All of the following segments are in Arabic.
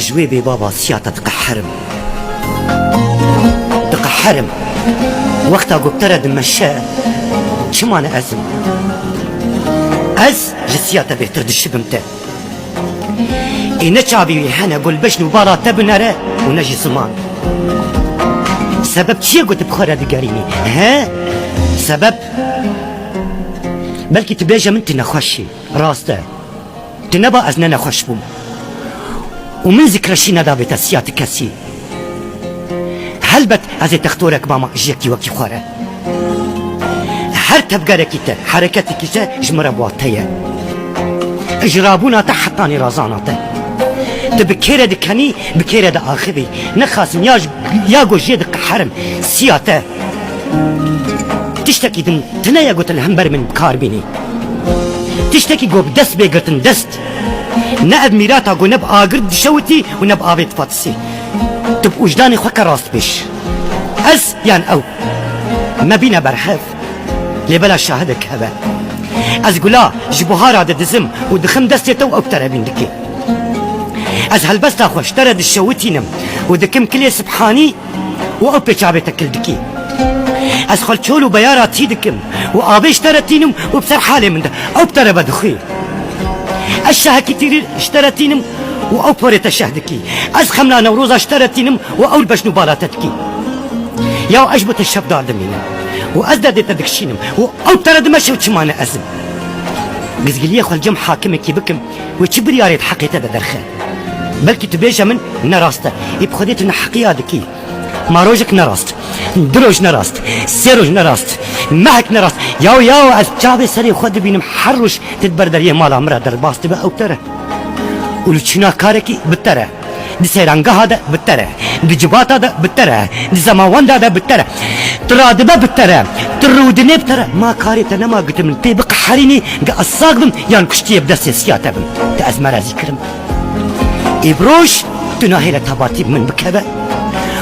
جويبي بابا سياطة تقحرم وقتها قبترد مشاء شما أنا أزم أز جسياطة بيتر الشبمته إنا شعبي هنا قول باش نبارا تبنرا ونجي زمان سبب چیه قلت بخورا دقاريني ها سبب بلكي تبيجا من تنخوشي راسته تنبا أزنا نخوش بوم ومن ذكرشي ندابي تسيات كسي هلبت ازي تختورك ماما جيكي وكي خورا هر تبقاركي تا حركتك تا جمرا بواتيا اجرابونا تا حطاني رازانا تا تبكيرا دكاني بكيرا دا آخذي نخاسم ياغو جيدك حرم سياتا تشتكي دم تنايا قوت الهمبر من بكار بيني تشتكي قو بدست بيقرتن دست نقد ميراتا قو نب آقرد شوتي ونب آبيت فاتسي تب وجداني خوكا راست بيش أز يان أو ما بينا برحف لبلا شاهدك هبا أز قولا جبوهارا دا دزم ودخم دستي تو أو بترابين دكي أز هالبستا خوش ترد الشوتينم ودكم كلي سبحاني وأو بيشابيتا كل دكي أز خلچولو بيارا تيدكم وآبيش ترتينم وبسر حالي من ده أو بترى بدخي الشاه كتير اشترتينم وأو بوريت الشهدكي أز خمنا نوروز اشترتينم وأو البشنو بالاتتكي ياو أجبت الشب دار دمينا وأزداد تدكشينم وأو بترى دمشي وشمانا أزم قزقلية خل جم حاكمك بكم وشبر ياريت حقيقة درخان بلكي تبيجا من نراستا يبخديت الحقيقة دكي ما روجك نراست دروج نراست سيروج نراست معك نراست ياو از جابي سري خود بينم حرش تتبردر يه مالا مرا در باست بقى او ترى ولچنا كاركي بترى دي سيرانگا هذا بترى دي جبات هذا بترى دي زماوند هذا بترى ترادبه بترى ترودني بترى ما كاري تنما قلت من بي بقى حريني قا الصاقبم يان كشتي بدس سياتبم تأزمر ذكرم إبروش تناهي تباتي من بكبه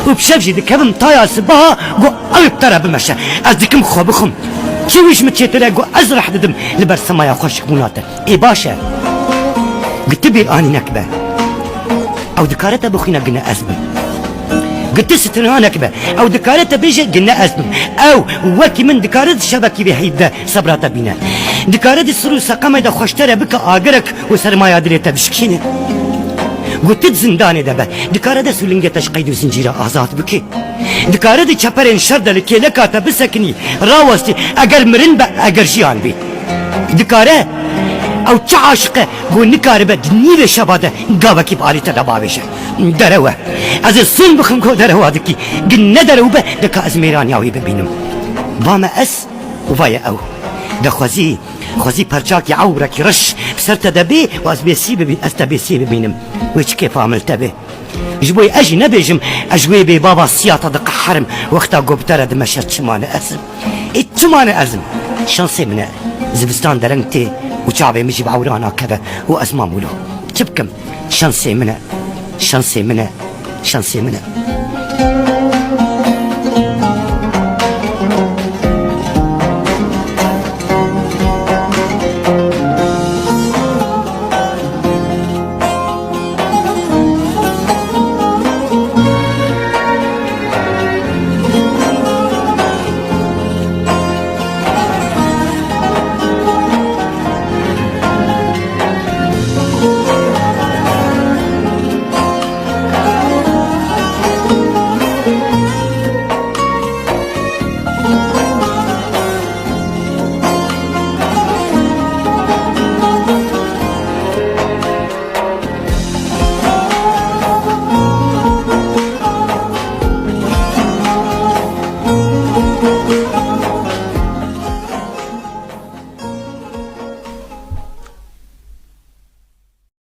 وبشبجي دكبم طايا صباها قو أوي بترى بمشى أزدكم خوبخم كيوش متشترى قو أزرح ددم لبرسما يا خوش بوناته إي باشا قلت بي آني نكبه أو دكارته بخينا قلنا أزبم قلت ستنها نكبه أو دكارته بيجي قلنا أزبم أو وكي من دكارته شبكي بهيدا صبراته بينا دكارته سرو سقامة دا خوشتره بك آقرك وسرمايا دليته بشكينه قلت زنداني دبا دكارة دا سولنجة تشقيد وزنجيرة آزاد بكي دكارة دا چپرين شرد لكي لكاتا بسكني راوستي اگر مرن با اگر جيان بي دكارة او چه عاشقه قول نكارة با دنيوه شباده قابا كيب آليتا دباوشه دروه از السن بخم كو دروه دكي قل ندرو با دكا از ميران ياوي ببينم باما اس وفايا او دا خوزي پرچاك عورك رش بسرت دبي واز بيسي ببين استا بيسي ببينم ويش كيف عملت به جبوي اجي نبيجم اجوي بي بابا سياطة دق حرم وقتا قبتر دمشت شمانة ازم اتشمانة ازم شانسي منه زبستان درنتي وشعبي مجي بعورانا كذا وازمامولو تبكم شانسي منه